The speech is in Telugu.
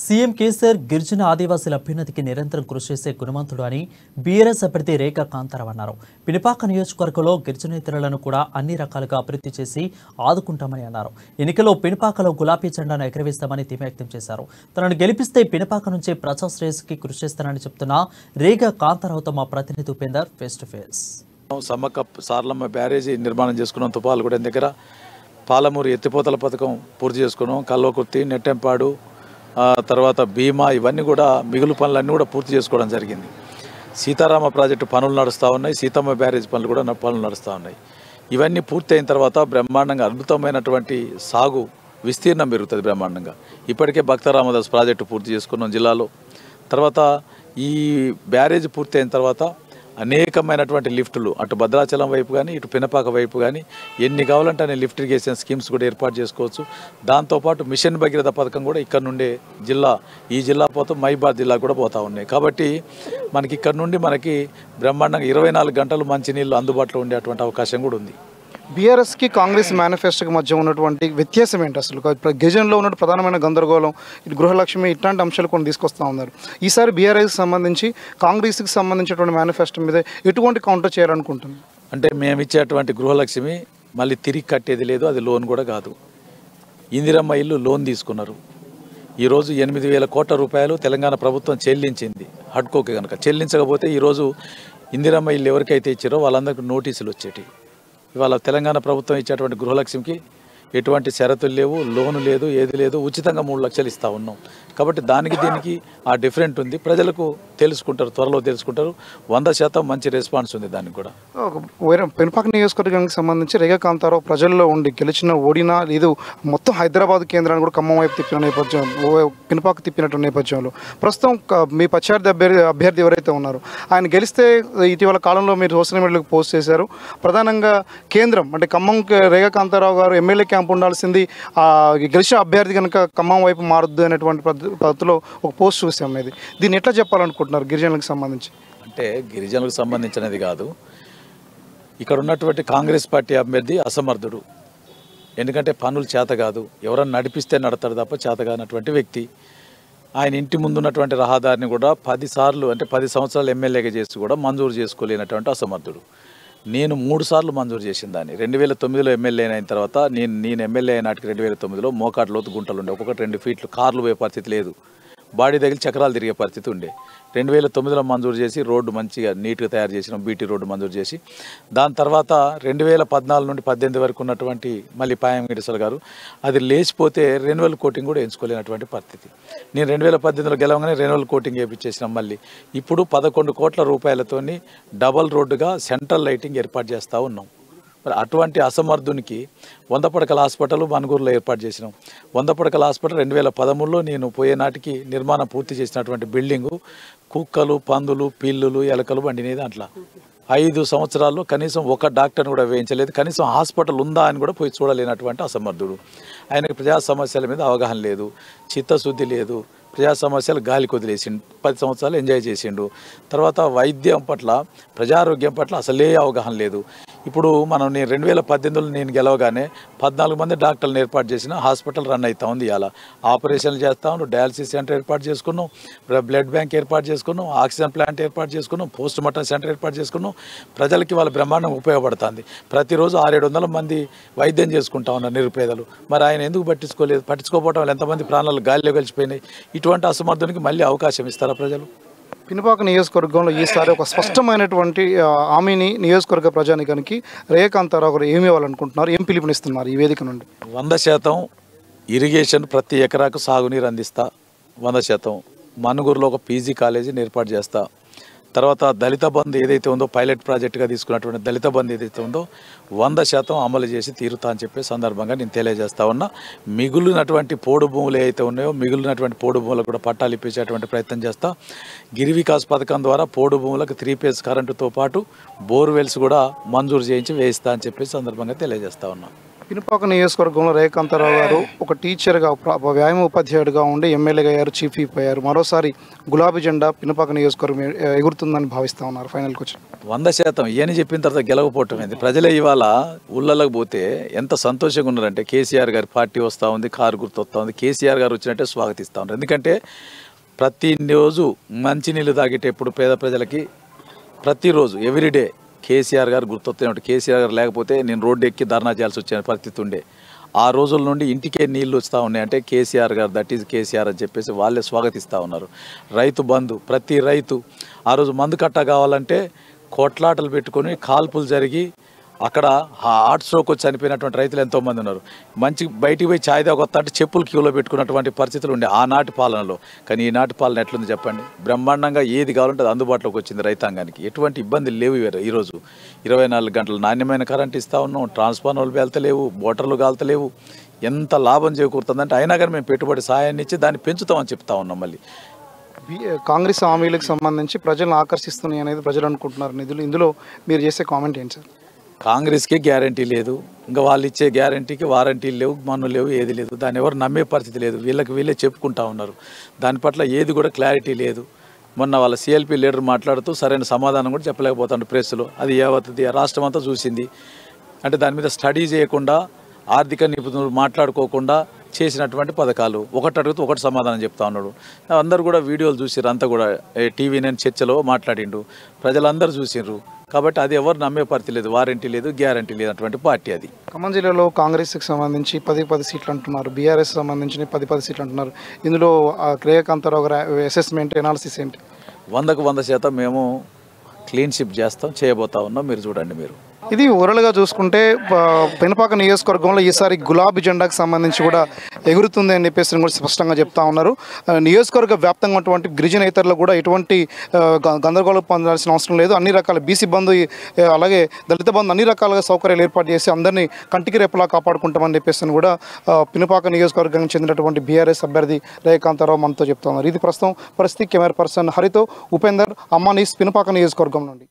సీఎం కేసీఆర్ గిరిజన ఆదివాసీల అభ్యున్నతికి నిరంతరం కృషి చేసే గుణవంతుడు అని బీఆర్ఎస్ అభ్యర్థి రేఖా కాంతారావు అన్నారు. పినపాక నియోజకవర్గంలో గిరిజనేతరులను కూడా అన్ని రకాలుగా అభివృద్ధి చేసి ఆదుకుంటామని అన్నారు. ఎన్నికల్లో పినపాకలో గులాబీ జెండాను ఎగరవేస్తామని ధీమా వ్యక్తం చేశారు. తనను గెలిపిస్తే పినపాక నుంచే ప్రజా శ్రేయస్సుకి కృషి చేస్తానని చెప్తున్న రేఖా కాంతారావుతో మా ప్రతినిధి Upender face to face. Sammakka Saralamma బ్యారేజీ నిర్మాణం చేసుకున్నాం. తుపాలగూడెం దగ్గర పాలమూరు ఎత్తిపోతల పథకం పూర్తి చేసుకున్నాం. కల్వకుర్తి, నెట్టెంపాడు, తర్వాత భీమా, ఇవన్నీ కూడా మిగులు పనులన్నీ కూడా పూర్తి చేసుకోవడం జరిగింది. సీతారామ ప్రాజెక్టు పనులు నడుస్తూ ఉన్నాయి. సీతమ్మ బ్యారేజ్ పనులు కూడా పనులు నడుస్తూ ఉన్నాయి. ఇవన్నీ పూర్తి అయిన తర్వాత బ్రహ్మాండంగా అద్భుతమైనటువంటి సాగు విస్తీర్ణం పెరుగుతుంది బ్రహ్మాండంగా. ఇప్పటికే భక్త రామదాస్ ప్రాజెక్టు పూర్తి చేసుకున్నాం జిల్లాలో. తర్వాత ఈ బ్యారేజ్ పూర్తి అయిన తర్వాత అనేకమైనటువంటి లిఫ్టులు అటు భద్రాచలం వైపు కానీ ఇటు పినపాక వైపు కానీ ఎన్ని కావాలంటే అనే లిఫ్ట్ ఇరిగేషన్ స్కీమ్స్ కూడా ఏర్పాటు చేసుకోవచ్చు. దాంతోపాటు మిషన్ భగీరథ పథకం కూడా ఇక్కడ నుండే ఈ జిల్లా పోతూ మైబాద్ జిల్లా కూడా పోతూ ఉన్నాయి. కాబట్టి మనకి ఇక్కడ నుండి మనకి బ్రహ్మాండంగా 24 గంటలు మంచినీళ్ళు అందుబాటులో ఉండేటువంటి అవకాశం కూడా ఉంది. బీఆర్ఎస్కి కాంగ్రెస్ మేనిఫెస్టోకి మధ్య ఉన్నటువంటి వ్యత్యాసం ఏంటి? అసలు గిరిజనలో ఉన్న ప్రధానమైన గందరగోళం, గృహలక్ష్మి, ఇట్లాంటి అంశాలు కొన్ని తీసుకొస్తూ ఉన్నారు. ఈసారి బీఆర్ఎస్కి సంబంధించి కాంగ్రెస్కి సంబంధించినటువంటి మేనిఫెస్టో మీద ఎటువంటి కౌంటర్ చేయాలనుకుంటున్నారు? అంటే మేము ఇచ్చేటువంటి గృహలక్ష్మి మళ్ళీ తిరిగి కట్టేది లేదు, అది లోన్ కూడా కాదు. ఇందిరమ్మ ఇల్లు లోన్ తీసుకున్నారు. ఈరోజు 8,000 కోట్ల రూపాయలు తెలంగాణ ప్రభుత్వం చెల్లించింది. హడ్కోకి కనుక చెల్లించకపోతే ఈరోజు ఇందిరమ్మ ఇల్లు ఎవరికైతే ఇచ్చారో వాళ్ళందరికీ నోటీసులు వచ్చేటి. ఇవాళ తెలంగాణ ప్రభుత్వం ఇచ్చేటువంటి గృహలక్ష్మికి ఎటువంటి షరతులు లేవు, లోను లేదు, ఏది లేదు, ఉచితంగా 3 లక్షలు ఇస్తూ ఉన్నాం. కాబట్టి దీనికి ఆ డిఫరెంట్ ఉంది. ప్రజలకు తెలుసుకుంటారు, త్వరలో తెలుసుకుంటారు. 100% మంచి రెస్పాన్స్ ఉంది దానికి కూడా. పినపాక నియోజకవర్గానికి సంబంధించి రేఖా కాంతారావు ప్రజల్లో ఉండి ఓడినా లేదు, మొత్తం హైదరాబాద్ కేంద్రాన్ని కూడా ఖమ్మం వైపు తిప్పిన నేపథ్యం, పినపాక తిప్పినటువంటి నేపథ్యంలో ప్రస్తుతం మీ ప్రత్యర్థి అభ్యర్థి ఎవరైతే ఉన్నారో ఆయన గెలిస్తే ఇటీవల కాలంలో మీరు సోషల్ మీడియాలో పోస్ట్ చేశారు. ప్రధానంగా కేంద్రం అంటే ఖమ్మం రేఖా కాంతారావు గారు ఎమ్మెల్యే క్యాంప్ ఉండాల్సింది, గెలిచిన అభ్యర్థి కనుక ఖమ్మం వైపు మారద్దు అనేటువంటి పద్ధతిలో ఒక పోస్ట్ చూసాం. ఇది దీన్ని ఎట్లా చెప్పాలనుకుంటున్నారు గిరిజనులకు సంబంధించి? అంటే గిరిజనులకు సంబంధించినది కాదు, ఇక్కడ ఉన్నటువంటి కాంగ్రెస్ పార్టీ అభ్యర్థి అసమర్థుడు. ఎందుకంటే పనులు చేత కాదు, ఎవరన్నా నడిపిస్తే నడతాడు తప్ప చేత కానటువంటి వ్యక్తి. ఆయన ఇంటి ముందున్నటువంటి రహదారిని కూడా 10 సార్లు అంటే 10 సంవత్సరాలు ఎమ్మెల్యేగా చేసి కూడా మంజూరు చేసుకోలేనటువంటి అసమర్థుడు. నేను 3 సార్లు మంజూరు చేసిన దాన్ని. 2009లో ఎమ్మెల్యే అయిన తర్వాత నేను ఎమ్మెల్యే అయినాటికి 2009లో మోకాటి లోతు గుంటలు ఉండే, ఒక్కొక్కటి 2 ఫీట్లు, కార్లు పోయే పరిస్థితి లేదు, బాడీ దగ్గర చక్రాలు తిరిగే పరిస్థితి ఉండే. 2009లో మంజూరు చేసి రోడ్డు మంచిగా నీట్గా తయారు చేసినాం, బీటీ రోడ్డు మంజూరు చేసి. దాని తర్వాత 2014 నుండి 18 వరకు ఉన్నటువంటి మళ్ళీ పాయం గిరిసల్ గారు అది లేచిపోతే రెన్యువల్ కోటింగ్ కూడా ఎంచుకోలేనటువంటి పరిస్థితి. నేను 2018లో గెలవగానే రెన్యువల్ కోటింగ్ వేయించేసినాం. మళ్ళీ ఇప్పుడు 11 కోట్ల రూపాయలతోని డబల్ రోడ్డుగా సెంట్రల్ లైటింగ్ ఏర్పాటు చేస్తూ ఉన్నాం. మరి అటువంటి అసమర్థునికి 100 పడకల హాస్పిటల్ మనుగూరులో ఏర్పాటు చేసినాం. 100 పడకల హాస్పిటల్ 2013లో నేను పోయే నాటికి నిర్మాణం పూర్తి చేసినటువంటి బిల్డింగు కుక్కలు, పందులు, పిల్లులు, ఎలకలు వండినది. దాంట్లో 5 సంవత్సరాల్లో కనీసం ఒక డాక్టర్ని కూడా వేయించలేదు. కనీసం హాస్పిటల్ ఉందా అని కూడా పోయి చూడలేనటువంటి అసమర్థుడు. ఆయనకు ప్రజా సమస్యల మీద అవగాహన లేదు, చిత్తశుద్ధి లేదు. ప్రజా సమస్యలు గాలికి వదిలేసిండు. 10 సంవత్సరాలు ఎంజాయ్ చేసిండు. తర్వాత వైద్యం పట్ల, ప్రజారోగ్యం పట్ల అసలే అవగాహన లేదు. ఇప్పుడు నేను 2018లో నేను గెలవగానే 14 మంది డాక్టర్లను ఏర్పాటు చేసిన హాస్పిటల్ రన్ అవుతా ఉంది. ఇలా ఆపరేషన్లు చేస్తా ఉన్నాం, డయాలసిస్ సెంటర్ ఏర్పాటు చేసుకున్నాం, బ్లడ్ బ్యాంక్ ఏర్పాటు చేసుకున్నాం, ఆక్సిజన్ ప్లాంట్ ఏర్పాటు చేసుకున్నాం, పోస్ట్ మార్టం సెంటర్ ఏర్పాటు చేసుకున్నాం. ప్రజలకి వాళ్ళ బ్రహ్మాండం ఉపయోగపడుతుంది. ప్రతిరోజు 600-700 మంది వైద్యం చేసుకుంటా ఉన్నారు నిరుపేదలు. మరి ఆయన ఎందుకు పట్టించుకోకపోవడం వల్ల ఎంతమంది ప్రాణాలు గాలిలో కలిసిపోయినాయి. ఇటువంటి అసమర్థునికి మళ్ళీ అవకాశం ఇస్తారా ప్రజలు? పినపాక నియోజకవర్గంలో ఈసారి ఒక స్పష్టమైనటువంటి హామీని నియోజకవర్గ ప్రజానికానికి రేఖా కాంతారావు గారు ఏమి ఇవ్వాలనుకుంటున్నారు, ఏం పిలుపునిస్తున్నారు ఈ వేదిక నుండి? 100% ఇరిగేషన్, ప్రతి ఎకరాకు సాగునీరు అందిస్తా. 100% మనుగూరులో ఒక పీజీ కాలేజీని ఏర్పాటు చేస్తా. తర్వాత దళిత బంధు ఏదైతే ఉందో పైలట్ ప్రాజెక్టుగా తీసుకున్నటువంటి దళిత బంధు ఏదైతే ఉందో 100% అమలు చేసి తీరుతా అని చెప్పే సందర్భంగా నేను తెలియజేస్తా ఉన్నా. మిగిలినటువంటి పోడు భూములు ఏవైతే ఉన్నాయో మిగిలినటువంటి పోడు భూములకు కూడా పట్టాలు ఇప్పించేటువంటి ప్రయత్నం చేస్తా. గిరి వికాస్ పథకం ద్వారా పోడు భూములకు 3 ఫేజ్ కరెంటుతో పాటు బోర్వెల్స్ కూడా మంజూరు చేయించి వేయిస్తా అని చెప్పే సందర్భంగా తెలియజేస్తా ఉన్నా. పినపాక నియోజకవర్గంలో రేఖాంతారావు గారు ఒక టీచర్గా వ్యాయామ ఉపాధ్యాయుడిగా ఉండి ఎమ్మెల్యేగా అయ్యారు, చీఫ్ విప్ అయ్యారు. మరోసారి గులాబీ జెండా పినపాక నియోజకవర్గం ఎగురుతుందని భావిస్తూ ఉన్నారు ఫైనల్కి వచ్చి. 100% ఇవన్నీ చెప్పిన తర్వాత గెలవపోవటం ఏంది? ప్రజలే ఇవాళ ఊళ్ళలోకి పోతే ఎంత సంతోషంగా ఉన్నారంటే కేసీఆర్ గారి పార్టీ వస్తూ ఉంది, కారు గుర్తు వస్తూ ఉంది, కేసీఆర్ గారు వచ్చినట్టే స్వాగతిస్తూ ఉన్నారు. ఎందుకంటే ప్రతిరోజు మంచినీళ్ళు తాగేటప్పుడు పేద ప్రజలకి ప్రతిరోజు ఎవ్రీడే కేసీఆర్ గారు గుర్తొస్తున్నాడు. కేసీఆర్ గారు లేకపోతే నేను రోడ్డు ఎక్కి ధర్నా చేయాల్సి వచ్చిన పరిస్థితి ఉండే. ఆ రోజుల నుండి ఇంటికే నీళ్లు వస్తూ ఉన్నాయి. అంటే కేసీఆర్ గారు, దట్ ఈజ్ కేసీఆర్ అని చెప్పేసి వాళ్ళే స్వాగతిస్తూ ఉన్నారు. రైతు బంధు, ప్రతి రైతు ఆ రోజు మందు కట్ట కావాలంటే కొట్లాటలు పెట్టుకొని కాల్పులు జరిగి అక్కడ హార్ట్ స్ట్రోక్ వచ్చి చనిపోయినటువంటి రైతులు ఎంతోమంది ఉన్నారు. మంచి బయటికి పోయి ఛాయ్ తాగొత్తా అంటే చెప్పులు క్యూలో పెట్టుకున్నటువంటి పరిస్థితులు ఉండే ఆనాటి పాలనలో. కానీ ఈనాటి పాలన ఎట్లుంది చెప్పండి? బ్రహ్మాండంగా ఏది కావాలంటే అది అందుబాటులోకి వచ్చింది రైతాంగానికి. ఎటువంటి ఇబ్బందులు లేవు. ఈరోజు 24 గంటలు నాణ్యమైన కరెంట్ ఇస్తూ ఉన్నాం, ట్రాన్స్ఫార్మర్లు వెళ్తలేవు, మోటార్లు కాల్తలేవు. ఎంత లాభం చేకూరుతుందంటే అయినా కానీ మేము పెట్టుబడి సాయాన్ని ఇచ్చి దాన్ని పెంచుతామని చెప్తా ఉన్నాం. మళ్ళీ కాంగ్రెస్ హామీలకు సంబంధించి ప్రజలను ఆకర్షిస్తున్నాయి అనేది ప్రజలు అనుకుంటున్నారు నిధులు. ఇందులో మీరు చేసే కామెంట్ ఏంటి సార్? కాంగ్రెస్కి గ్యారంటీ లేదు, ఇంకా వాళ్ళు ఇచ్చే గ్యారంటీకి వారంటీలు లేవు, మన్ను లేవు, ఏది లేదు. దాన్ని ఎవరు నమ్మే పరిస్థితి లేదు. వీళ్ళే చెప్పుకుంటా ఉన్నారు. దాని పట్ల ఏది కూడా క్లారిటీ లేదు. మొన్న వాళ్ళ సిఎల్పి లీడర్ మాట్లాడుతూ సరైన సమాధానం కూడా చెప్పలేకపోతాడు ప్రెస్లో. అది ఏమవుతుంది? రాష్ట్రం అంతా చూసింది. అంటే దాని మీద స్టడీ చేయకుండా, ఆర్థిక నిపుణులు మాట్లాడుకోకుండా చేసినటువంటి పథకాలు. ఒకటి అడుగుతూ ఒకటి సమాధానం చెప్తా ఉన్నాడు. అందరూ కూడా వీడియోలు చూసిర్రు, అంతా కూడా టీవీ నేను చర్చలో మాట్లాడిండు, ప్రజలందరూ చూసిర్రు. కాబట్టి అది ఎవరు నమ్మే పరిస్థితి లేదు. వారంటీ లేదు, గ్యారంటీ లేనటువంటి పార్టీ అది. ఖమ్మం జిల్లాలో కాంగ్రెస్కి సంబంధించి 10 సీట్లు అంటున్నారు, బీఆర్ఎస్ సంబంధించి 10 సీట్లు అంటున్నారు. ఇందులో రేఖాంతారావు గారి అసెస్మెంట్ ఎనాలిసిస్ ఏంటి? 100కు 100% మేము క్లీన్ షిప్ చేస్తాం, చేయబోతా ఉన్నాం. మీరు చూడండి. మీరు ఇది ఓవరాల్గా చూసుకుంటే పెనపాక నియోజకవర్గంలో ఈసారి గులాబీ జెండాకు సంబంధించి కూడా ఎగురుతుంది అని చెప్పేసి కూడా స్పష్టంగా చెప్తా ఉన్నారు. నియోజకవర్గ వ్యాప్తంగా ఉన్నటువంటి గిరిజనేతరులు కూడా ఎటువంటి గందరగోళం పొందాల్సిన అవసరం లేదు. అన్ని రకాల బీసీ బంధు, అలాగే దళిత బంధు, అన్ని రకాలుగా సౌకర్యాలు ఏర్పాటు చేసి అందరినీ కంటికి రేపలా కాపాడుకుంటామని చెప్పేసి కూడా పినపాక నియోజకవర్గానికి చెందినటువంటి బీఆర్ఎస్ అభ్యర్థి రేఖాంతారావు మనతో చెప్తా ఉన్నారు. ఇది ప్రస్తుతం పరిస్థితి. కెమెరా పర్సన్ హరితో ఉపేందర్, అమ్మానీస్, పినపాక నియోజకవర్గం నుండి.